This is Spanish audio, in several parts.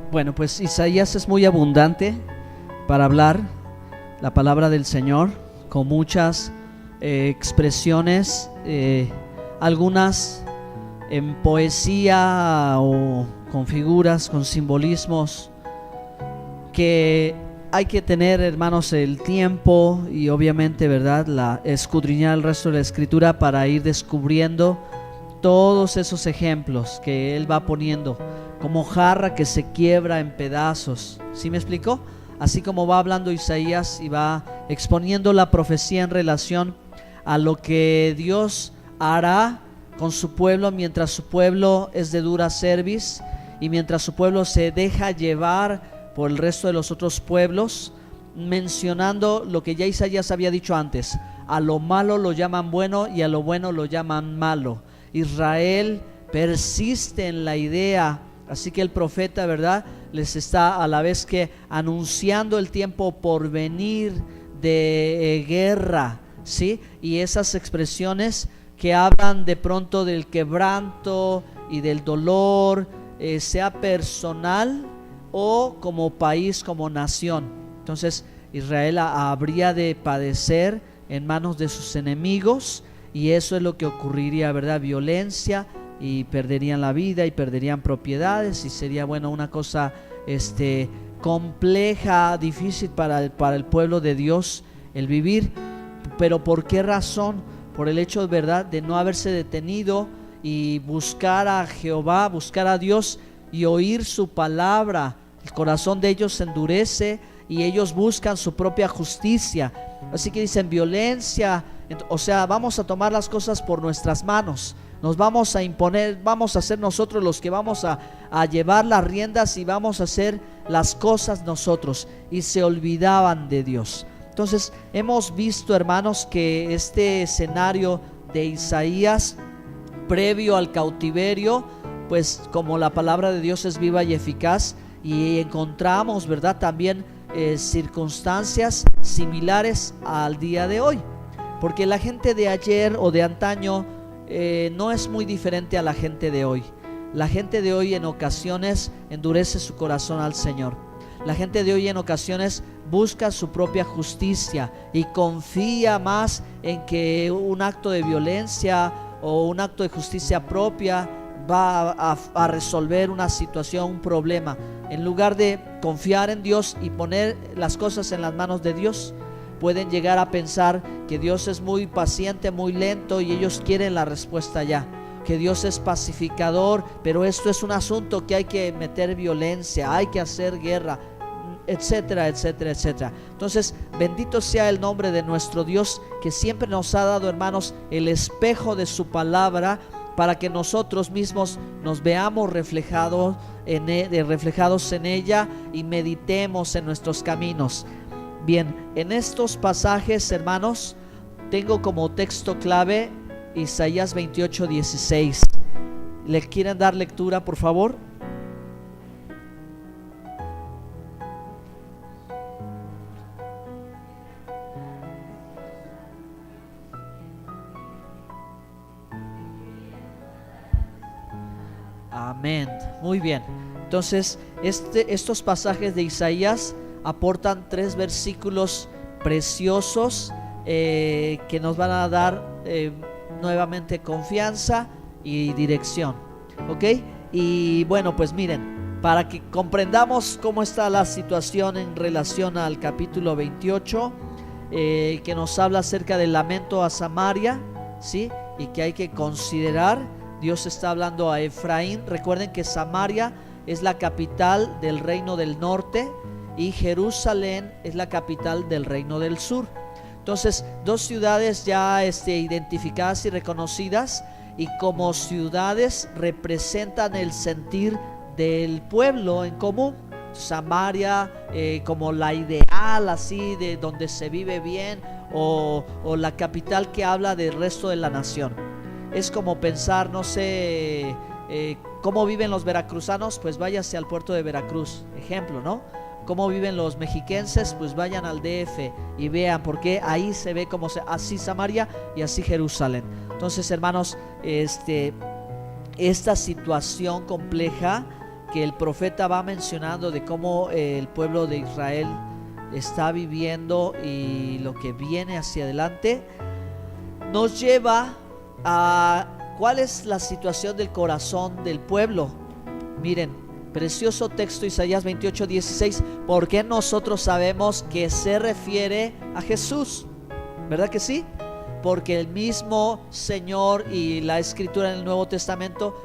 Bueno, pues Isaías es muy abundante para hablar la palabra del Señor, con muchas expresiones, algunas en poesía o con figuras, con simbolismos, que hay que tener, hermanos, el tiempo y obviamente, ¿verdad?, escudriñar el resto de la escritura para ir descubriendo todos esos ejemplos que él va poniendo, como jarra que se quiebra en pedazos. ¿Sí me explicó? Así como va hablando Isaías y va exponiendo la profecía en relación a lo que Dios hará con su pueblo mientras su pueblo es de dura cerviz y mientras su pueblo se deja llevar por el resto de los otros pueblos, mencionando lo que ya Isaías había dicho antes: a lo malo lo llaman bueno y a lo bueno lo llaman malo. Israel persiste en la idea, así que el profeta, ¿verdad?, les está a la vez que anunciando el tiempo por venir de guerra, ¿sí? Y esas expresiones que hablan de pronto del quebranto y del dolor, sea personal o como país, como nación. Entonces Israel habría de padecer en manos de sus enemigos, y eso es lo que ocurriría, ¿verdad? Violencia, y perderían la vida y perderían propiedades, y sería, bueno, una cosa compleja, difícil para el pueblo de Dios el vivir. Pero ¿por qué razón? Por el hecho, ¿verdad?, de no haberse detenido y buscar a Jehová, buscar a Dios y oír su palabra. El corazón de ellos se endurece y ellos buscan su propia justicia. Así que dicen violencia, o sea, vamos a tomar las cosas por nuestras manos, nos vamos a imponer, vamos a ser nosotros los que vamos a llevar las riendas y vamos a hacer las cosas nosotros. Y se olvidaban de Dios. Entonces hemos visto, hermanos, que este escenario de Isaías previo al cautiverio, pues como la palabra de Dios es viva y eficaz, y encontramos, ¿verdad?, también circunstancias similares al día de hoy, porque la gente de ayer o de antaño no es muy diferente a la gente de hoy. La gente de hoy en ocasiones endurece su corazón al Señor. La gente de hoy en ocasiones busca su propia justicia y confía más en que un acto de violencia o un acto de justicia propia va a resolver una situación, un problema, en lugar de confiar en Dios y poner las cosas en las manos de Dios. Pueden llegar a pensar que Dios es muy paciente, muy lento, y ellos quieren la respuesta ya, que Dios es pacificador, pero esto es un asunto que hay que meter violencia, hay que hacer guerra, etcétera, etcétera, etcétera. Entonces, bendito sea el nombre de nuestro Dios, que siempre nos ha dado, hermanos, el espejo de su palabra, para que nosotros mismos nos veamos reflejados en ella y meditemos en nuestros caminos. Bien, en estos pasajes, hermanos, tengo como texto clave Isaías 28:16. ¿Le quieren dar lectura, por favor? Amén. Muy bien. Entonces, estos pasajes de Isaías aportan 3 versículos preciosos que nos van a dar nuevamente confianza y dirección. ¿Ok? Y bueno, pues miren, para que comprendamos cómo está la situación en relación al capítulo 28, que nos habla acerca del lamento a Samaria, ¿sí? Y que hay que considerar. Dios está hablando a Efraín. Recuerden que Samaria es la capital del reino del norte y Jerusalén es la capital del reino del sur. Entonces, 2 ciudades ya identificadas y reconocidas, y como ciudades representan el sentir del pueblo en común. Samaria como la ideal, así, de donde se vive bien, o la capital que habla del resto de la nación. Es como pensar, no sé, cómo viven los veracruzanos, pues váyase al puerto de Veracruz, ejemplo, ¿no? Cómo viven los mexiquenses, pues vayan al DF y vean, porque ahí se ve como así Samaria y así Jerusalén. Entonces, hermanos, esta situación compleja que el profeta va mencionando de cómo el pueblo de Israel está viviendo y lo que viene hacia adelante, nos lleva a cuál es la situación del corazón del pueblo. Miren, precioso texto, Isaías 28:16, porque nosotros sabemos que se refiere a Jesús, ¿verdad que sí? Porque el mismo Señor y la Escritura en el Nuevo Testamento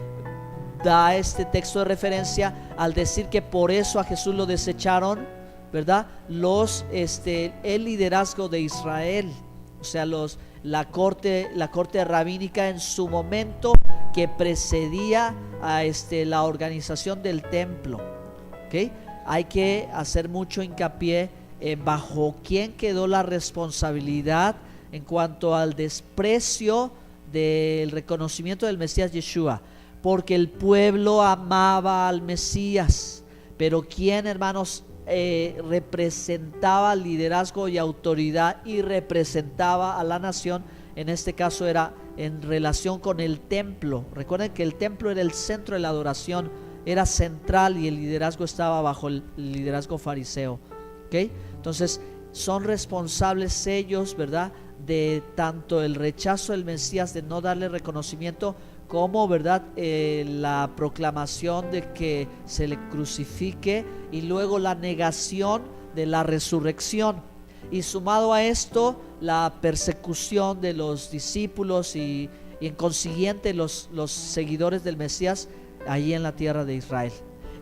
da este texto de referencia al decir que por eso a Jesús lo desecharon, ¿verdad? El liderazgo de Israel, o sea, la corte rabínica en su momento, que precedía a la organización del templo. ¿Okay? Hay que hacer mucho hincapié bajo quién quedó la responsabilidad en cuanto al desprecio del reconocimiento del Mesías Yeshua, porque el pueblo amaba al Mesías, pero quién, hermanos, representaba liderazgo y autoridad y representaba a la nación, en este caso era en relación con el templo. Recuerden que el templo era el centro de la adoración, era central, y el liderazgo estaba bajo el liderazgo fariseo. ¿Okay? Entonces son responsables ellos, ¿verdad?, de tanto el rechazo del Mesías, de no darle reconocimiento, como, ¿verdad?, la proclamación de que se le crucifique, y luego la negación de la resurrección. Y sumado a esto, la persecución de los discípulos y en consiguiente los seguidores del Mesías allí en la tierra de Israel.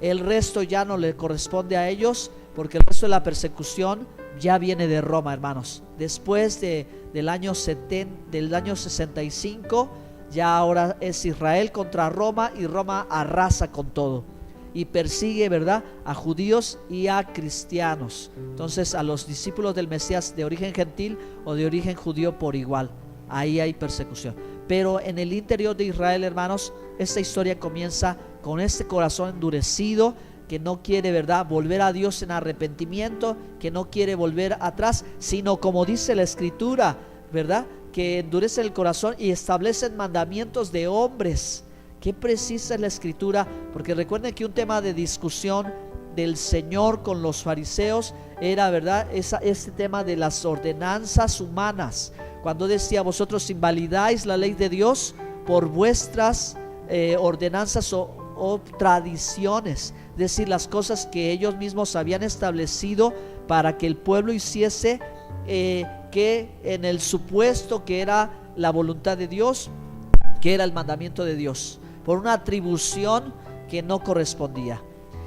El resto ya no le corresponde a ellos, porque el resto de la persecución ya viene de Roma, hermanos. Después del año 65, ya ahora es Israel contra Roma, y Roma arrasa con todo y persigue, ¿verdad?, a judíos y a cristianos. Entonces, a los discípulos del Mesías de origen gentil o de origen judío por igual, ahí hay persecución. Pero en el interior de Israel, hermanos, esta historia comienza con este corazón endurecido, que no quiere, ¿verdad?, volver a Dios en arrepentimiento, que no quiere volver atrás, sino, como dice la Escritura, ¿verdad?, que endurecen el corazón y establecen mandamientos de hombres. Qué precisa es la Escritura, porque recuerden que un tema de discusión del Señor con los fariseos era, ¿verdad?, este tema de las ordenanzas humanas, cuando decía: vosotros invalidáis la ley de Dios por vuestras ordenanzas o tradiciones, es decir, las cosas que ellos mismos habían establecido para que el pueblo hiciese, que en el supuesto que era la voluntad de Dios, que era el mandamiento de Dios, por una atribución que no correspondía.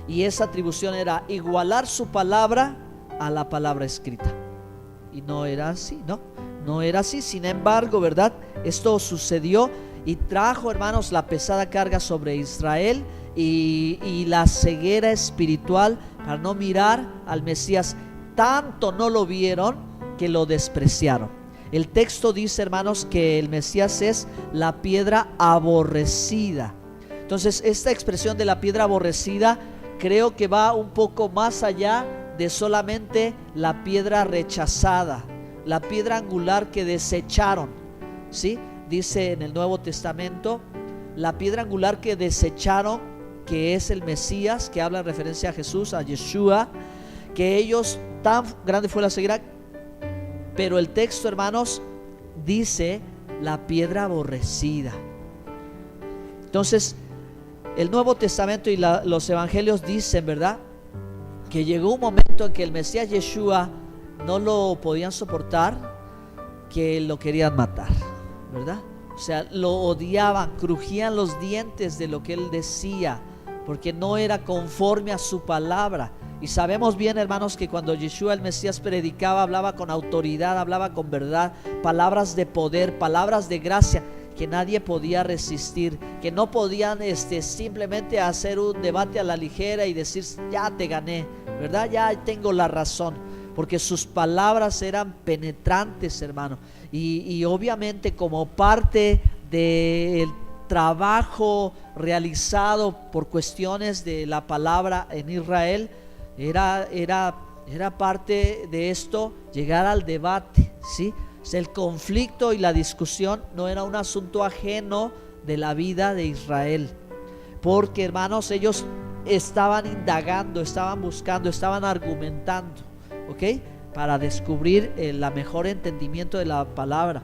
Y esa atribución era igualar su palabra a la palabra escrita. Y no era así, no era así. Sin embargo, ¿verdad?, esto sucedió y trajo, hermanos, la pesada carga sobre Israel y la ceguera espiritual para no mirar al Mesías. Tanto no lo vieron que lo despreciaron. El texto dice, hermanos, que el Mesías es la piedra aborrecida. Entonces, esta expresión de la piedra aborrecida creo que va un poco más allá de solamente la piedra rechazada, la piedra angular que desecharon, ¿sí? Dice en el Nuevo Testamento, la piedra angular que desecharon, que es el Mesías, que habla en referencia a Jesús, a Yeshua, que ellos, tan grande fue la ceguera. Pero el texto, hermanos, dice la piedra aborrecida. Entonces, el Nuevo Testamento y los evangelios dicen, ¿verdad?, que llegó un momento en que el Mesías Yeshua no lo podían soportar, que lo querían matar, ¿verdad? O sea, lo odiaban, crujían los dientes de lo que él decía, porque no era conforme a su palabra. Y sabemos bien, hermanos, que cuando Yeshua el Mesías predicaba, hablaba con autoridad, hablaba con verdad, palabras de poder, palabras de gracia, que nadie podía resistir, que no podían simplemente hacer un debate a la ligera y decir: ya te gané, ¿verdad?, ya tengo la razón, porque sus palabras eran penetrantes, hermano. Y obviamente, como parte del trabajo realizado por cuestiones de la palabra en Israel, era parte de esto llegar al debate, ¿sí? O sea, el conflicto y la discusión no era un asunto ajeno de la vida de Israel, porque, hermanos, ellos estaban indagando, estaban buscando, estaban argumentando, ¿ok? Para descubrir el mejor entendimiento de la palabra.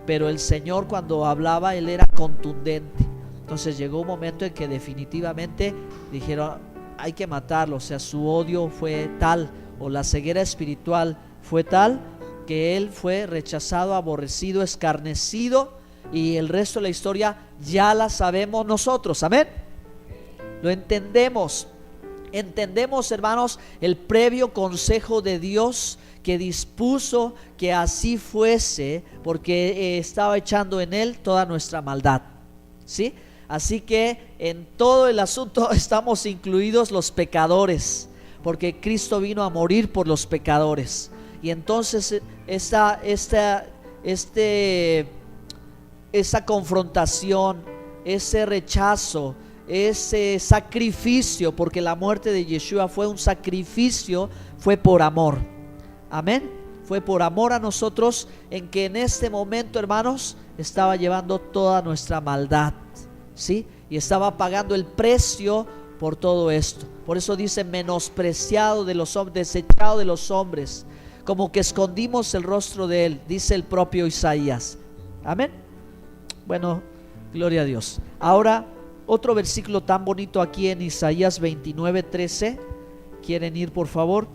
Pero el Señor, cuando hablaba, Él era contundente. Entonces llegó un momento en que definitivamente dijeron: hay que matarlo. O sea, su odio fue tal, o la ceguera espiritual fue tal, que Él fue rechazado, aborrecido, escarnecido, y el resto de la historia ya la sabemos nosotros. Amén. Lo entendemos. Entendemos, hermanos, el previo consejo de Dios, que dispuso que así fuese, porque estaba echando en Él toda nuestra maldad, ¿sí? Así que en todo el asunto estamos incluidos los pecadores, porque Cristo vino a morir por los pecadores. Y entonces esa confrontación, ese rechazo, ese sacrificio, porque la muerte de Yeshua fue un sacrificio, fue por amor. Amén. Fue por amor a nosotros, en que en este momento, hermanos, estaba llevando toda nuestra maldad, ¿sí? Y estaba pagando el precio por todo esto. Por eso dice: menospreciado de los hombres, desechado de los hombres, como que escondimos el rostro de Él, dice el propio Isaías. Amén. Bueno, gloria a Dios. Ahora, otro versículo tan bonito aquí en Isaías 29:13. ¿Quieren ir, por favor?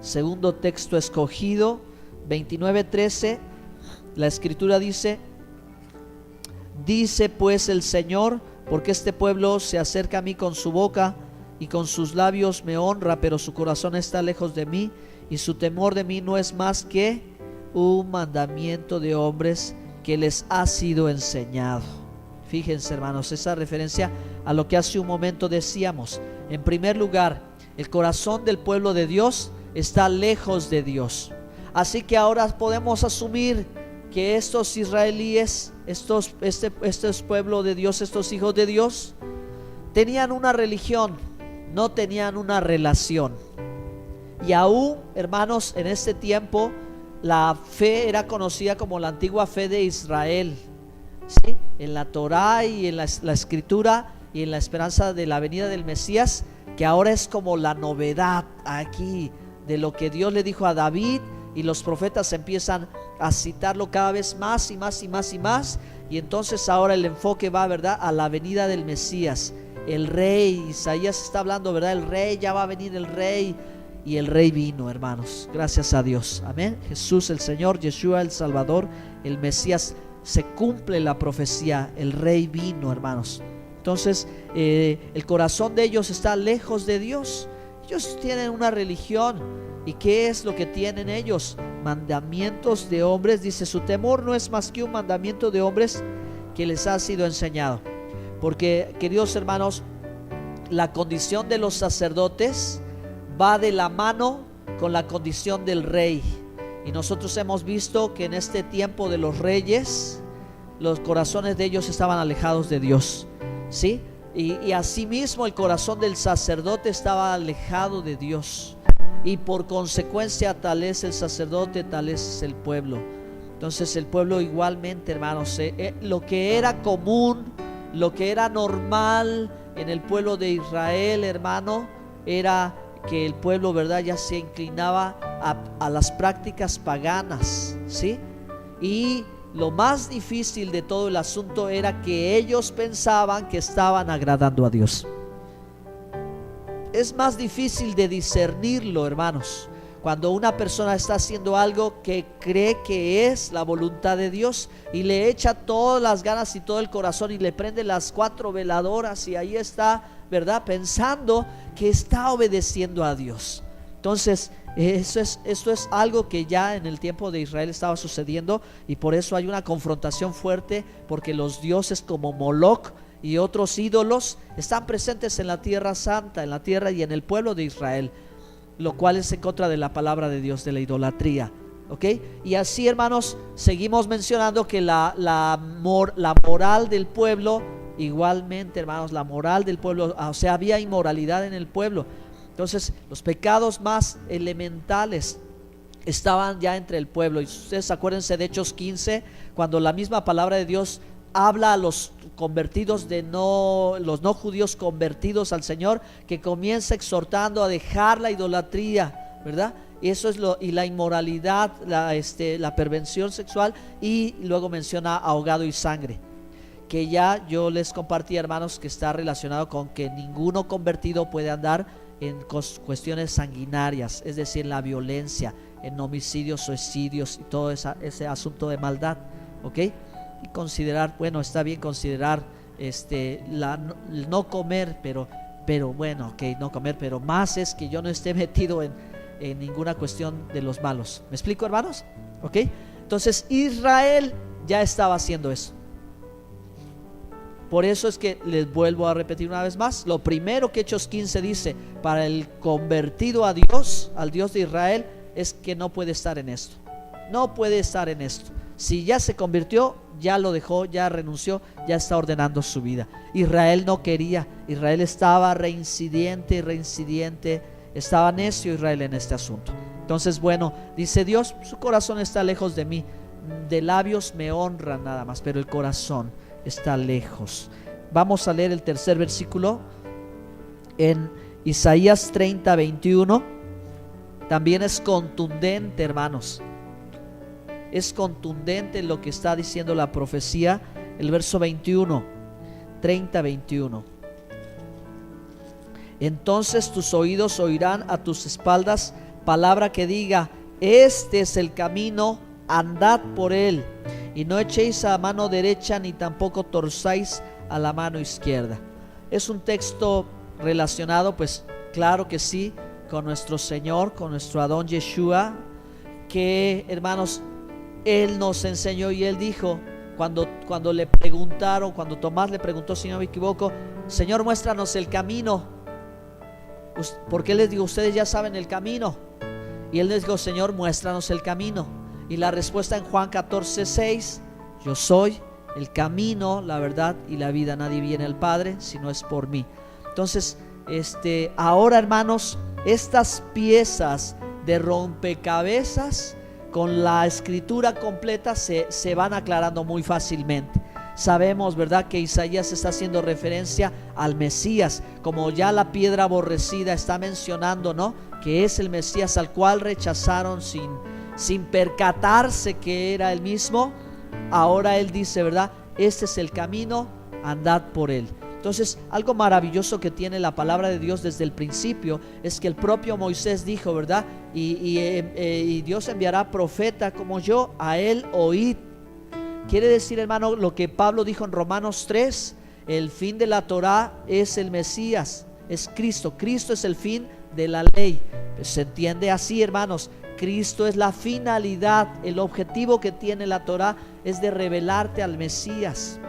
Segundo texto escogido, 29:13. La escritura dice: dice pues el Señor, porque este pueblo se acerca a mí con su boca y con sus labios me honra, pero su corazón está lejos de mí, y su temor de mí no es más que un mandamiento de hombres que les ha sido enseñado. Fíjense, hermanos, esa referencia a lo que hace un momento decíamos. En primer lugar, el corazón del pueblo de Dios está lejos de Dios. Así que ahora podemos asumir que estos israelíes, este pueblo de Dios, estos hijos de Dios, tenían una religión, no tenían una relación. Y aún, hermanos, en este tiempo la fe era conocida como la antigua fe de Israel, ¿sí? En la Torá y en la escritura y en la esperanza de la venida del Mesías, que ahora es como la novedad aquí de lo que Dios le dijo a David, y los profetas empiezan a citarlo cada vez más y más y más y más. Y entonces ahora el enfoque va, ¿verdad?, a la venida del Mesías, el rey. Isaías está hablando, ¿verdad? El rey, ya va a venir el rey. Y el rey vino, hermanos, gracias a Dios. Amén. Jesús el Señor, Yeshua el Salvador, el Mesías. Se cumple la profecía, el rey vino, hermanos. Entonces el corazón de ellos está lejos de Dios. Ellos tienen una religión. ¿Y qué es lo que tienen ellos? Mandamientos de hombres. Dice: su temor no es más que un mandamiento de hombres que les ha sido enseñado. Porque, queridos hermanos, la condición de los sacerdotes va de la mano con la condición del rey. Y nosotros hemos visto que en este tiempo de los reyes, los corazones de ellos estaban alejados de Dios, ¿sí? Y asimismo el corazón del sacerdote estaba alejado de Dios. Y por consecuencia, tal es el sacerdote, tal es el pueblo. Entonces el pueblo igualmente, hermanos, lo que era común, lo que era normal en el pueblo de Israel, hermano, era que el pueblo, ¿verdad?, ya se inclinaba a las prácticas paganas, ¿sí? Y lo más difícil de todo el asunto era que ellos pensaban que estaban agradando a Dios. Es más difícil de discernirlo, hermanos, cuando una persona está haciendo algo que cree que es la voluntad de Dios y le echa todas las ganas y todo el corazón y le prende las 4 veladoras y ahí está, ¿verdad?, pensando que está obedeciendo a Dios. Entonces esto es algo que ya en el tiempo de Israel estaba sucediendo, y por eso hay una confrontación fuerte, porque los dioses como Moloch y otros ídolos están presentes en la tierra santa, en la tierra y en el pueblo de Israel, lo cual es en contra de la palabra de Dios, de la idolatría, ¿ok? Y así, hermanos, seguimos mencionando que la moral del pueblo, igualmente, hermanos, la moral del pueblo, o sea, había inmoralidad en el pueblo. Entonces los pecados más elementales estaban ya entre el pueblo. Y ustedes acuérdense de Hechos 15, cuando la misma palabra de Dios habla a los convertidos los no judíos convertidos al Señor, que comienza exhortando a dejar la idolatría, ¿verdad? Y eso es y la inmoralidad, la perversión sexual, y luego menciona ahogado y sangre, que ya yo les compartí, hermanos, que está relacionado con que ninguno convertido puede andar en cuestiones sanguinarias, es decir, la violencia, en homicidios, suicidios y todo ese asunto de maldad, ¿ok? Y considerar, bueno, está bien considerar no comer, pero bueno, ok, no comer, pero más es que yo no esté metido en ninguna cuestión de los malos. ¿Me explico, hermanos? ¿Ok? Entonces Israel ya estaba haciendo eso. Por eso es que les vuelvo a repetir una vez más, lo primero que Hechos 15 dice para el convertido a Dios, al Dios de Israel, es que no puede estar en esto. No puede estar en esto. Si ya se convirtió, ya lo dejó, ya renunció, ya está ordenando su vida. Israel no quería, Israel estaba reincidente, estaba necio Israel en este asunto. Entonces, bueno, dice Dios, su corazón está lejos de mí, de labios me honran nada más, pero el corazón está lejos. Vamos a leer el tercer versículo en Isaías 30:21. También es contundente, hermanos. Es contundente lo que está diciendo la profecía. El verso 21, 30:21. Entonces tus oídos oirán a tus espaldas palabra que diga: este es el camino, andad por él, y no echéis a mano derecha ni tampoco torzáis a la mano izquierda. Es un texto relacionado, pues claro que sí, con nuestro Señor, con nuestro Adón Yeshua, que, hermanos, Él nos enseñó. Y Él dijo, cuando le preguntaron, cuando Tomás le preguntó, si no me equivoco, Señor, muéstranos el camino, porque Él les dijo, ustedes ya saben el camino. Y Él les dijo, Señor, muéstranos el camino. Y la respuesta en Juan 14:6, yo soy el camino, la verdad y la vida, nadie viene al Padre si no es por mí. Entonces, ahora, hermanos, estas piezas de rompecabezas con la escritura completa se van aclarando muy fácilmente. Sabemos, ¿verdad?, que Isaías está haciendo referencia al Mesías, como ya la piedra aborrecida está mencionando, ¿no?, que es el Mesías al cual rechazaron sin percatarse que era el mismo. Ahora Él dice, ¿verdad?, este es el camino, andad por él. Entonces, algo maravilloso que tiene la palabra de Dios desde el principio es que el propio Moisés dijo, ¿verdad?, y Dios enviará profeta como yo, a él oíd. Quiere decir, hermano, lo que Pablo dijo en Romanos 3, el fin de la Torá es el Mesías, es Cristo. Cristo es el fin de la ley. Pues se entiende así, hermanos. Cristo es la finalidad, el objetivo que tiene la Torá es de revelarte al Mesías.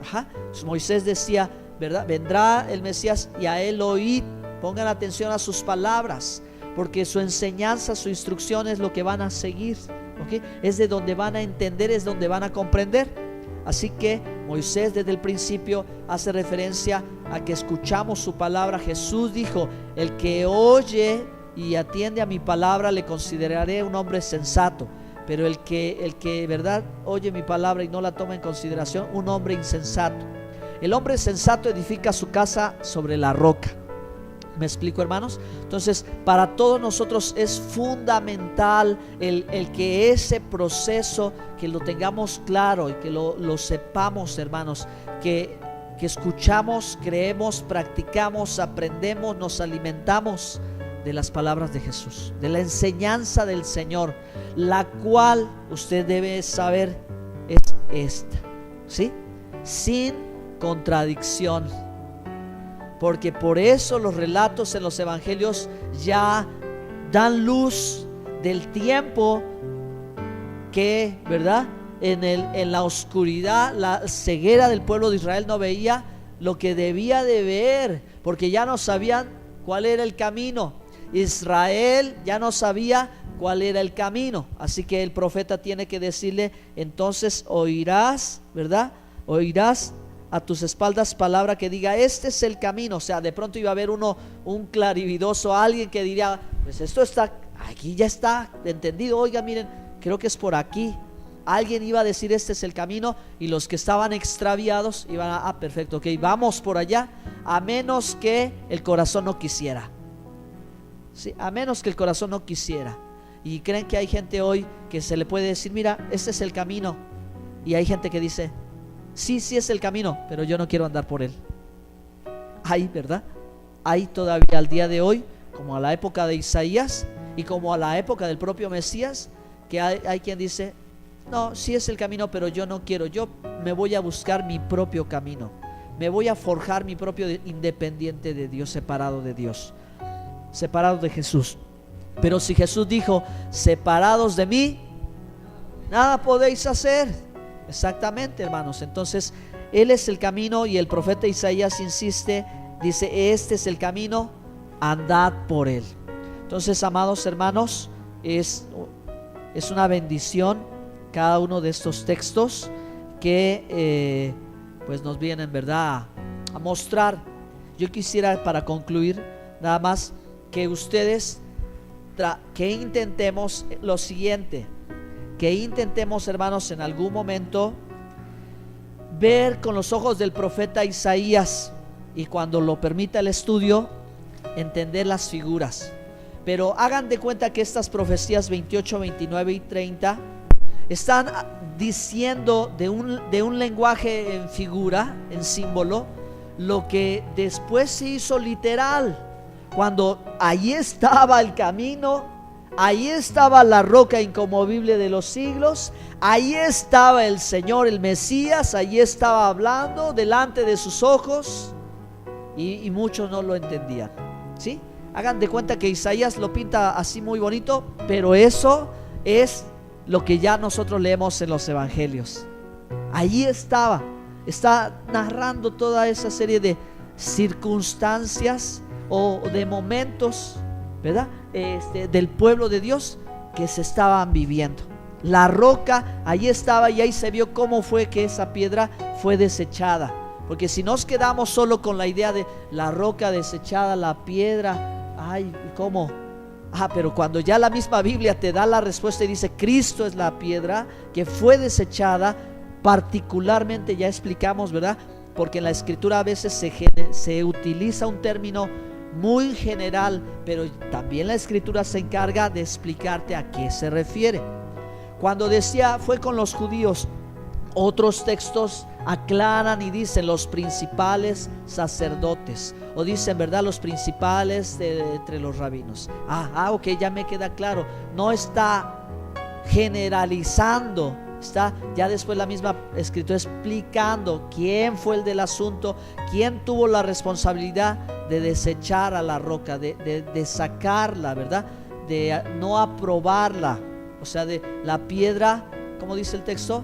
Entonces, Moisés decía, ¿verdad?, vendrá el Mesías y a él oíd. Pongan atención a sus palabras, porque su enseñanza, su instrucción es lo que van a seguir, ¿okay? Es de donde van a entender, es donde van a comprender. Así que Moisés desde el principio hace referencia a que escuchamos su palabra. Jesús dijo, el que oye y atiende a mi palabra le consideraré un hombre sensato, pero el que verdad oye mi palabra y no la toma en consideración, un hombre insensato. El hombre sensato edifica su casa sobre la roca. ¿Me explico, hermanos? Entonces, para todos nosotros es fundamental el que ese proceso, que lo tengamos claro y que lo sepamos, hermanos, que escuchamos, creemos, practicamos, aprendemos, nos alimentamos de las palabras de Jesús, de la enseñanza del Señor, la cual usted debe saber es esta, ¿sí? Sin contradicción. Porque por eso los relatos en los evangelios ya dan luz del tiempo que, ¿verdad?, en la oscuridad, la ceguera del pueblo de Israel no veía lo que debía de ver, porque ya no sabían cuál era el camino. Israel ya no sabía cuál era el camino. Así que el profeta tiene que decirle, entonces oirás, ¿verdad?, oirás a tus espaldas palabra que diga, este es el camino. O sea, de pronto iba a haber un clarividoso, alguien que diría, pues esto está, aquí ya está entendido, oiga, miren, creo que es por aquí. Alguien iba a decir este es el camino, y los que estaban extraviados iban a, perfecto, ok, vamos por allá, a menos que el corazón no quisiera. Sí, a menos que el corazón no quisiera. Y creen que hay gente hoy que se le puede decir, mira, este es el camino, y hay gente que dice, sí, sí es el camino, pero yo no quiero andar por él. Hay, ¿verdad? Hay todavía al día de hoy, como a la época de Isaías y como a la época del propio Mesías, que hay quien dice, no, sí es el camino, pero yo no quiero, yo me voy a buscar mi propio camino, me voy a forjar mi propio independiente de Dios, separado de Dios, separado de Jesús. Pero si Jesús dijo, separados de mí, nada podéis hacer. Exactamente, hermanos. Entonces, Él es el camino, y el profeta Isaías insiste, dice, este es el camino, andad por él. Entonces, amados hermanos, es una bendición cada uno de estos textos que pues nos vienen, ¿verdad?, a mostrar. Yo quisiera, para concluir, nada más que ustedes que intentemos lo siguiente, que intentemos, hermanos, en algún momento ver con los ojos del profeta Isaías, y cuando lo permita el estudio, entender las figuras. Pero hagan de cuenta que estas profecías 28, 29 y 30 están diciendo de un lenguaje en figura, en símbolo, lo que después se hizo literal, cuando allí estaba el camino, ahí estaba la roca inconmovible de los siglos, ahí estaba el Señor, el Mesías, ahí estaba hablando delante de sus ojos, y muchos no lo entendían, ¿sí? Hagan de cuenta que Isaías lo pinta así muy bonito, pero eso es lo que ya nosotros leemos en los evangelios. Allí está narrando toda esa serie de circunstancias o de momentos, ¿verdad?, del pueblo de Dios que se estaban viviendo. La roca allí estaba, y ahí se vio cómo fue que esa piedra fue desechada. Porque si nos quedamos solo con la idea de la roca desechada, la piedra, ay, ¿cómo? Pero cuando ya la misma Biblia te da la respuesta y dice Cristo es la piedra que fue desechada, particularmente, ya explicamos, ¿verdad?, porque en la escritura a veces se utiliza un término muy general, pero también la escritura se encarga de explicarte a qué se refiere. Cuando decía fue con los judíos, otros textos aclaran y dicen los principales sacerdotes, o dicen, ¿verdad?, los principales entre los rabinos. Ok, ya me queda claro, no está generalizando, está ya después la misma escritura explicando quién fue el del asunto, quién tuvo la responsabilidad de desechar a la roca, de sacarla, ¿verdad?, de no aprobarla. O sea, de la piedra, ¿cómo dice el texto?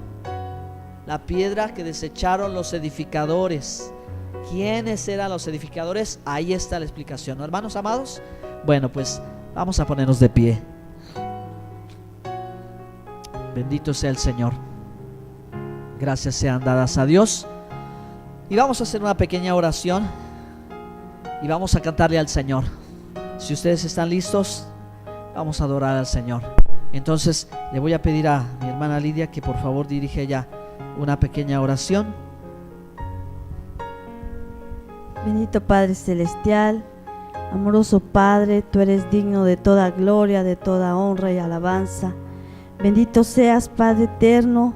La piedra que desecharon los edificadores. ¿Quiénes eran los edificadores? Ahí está la explicación, ¿no, hermanos amados? Bueno, pues vamos a ponernos de pie. Bendito sea el Señor. Gracias sean dadas a Dios. Y vamos a hacer una pequeña oración y vamos a cantarle al Señor. Si ustedes están listos, vamos a adorar al Señor. Entonces le voy a pedir a mi hermana Lidia que por favor dirija ya una pequeña oración. Bendito Padre Celestial, amoroso Padre, tú eres digno de toda gloria, de toda honra y alabanza. Bendito seas, Padre eterno,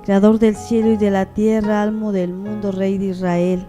Creador del cielo y de la tierra, Almo del mundo, Rey de Israel.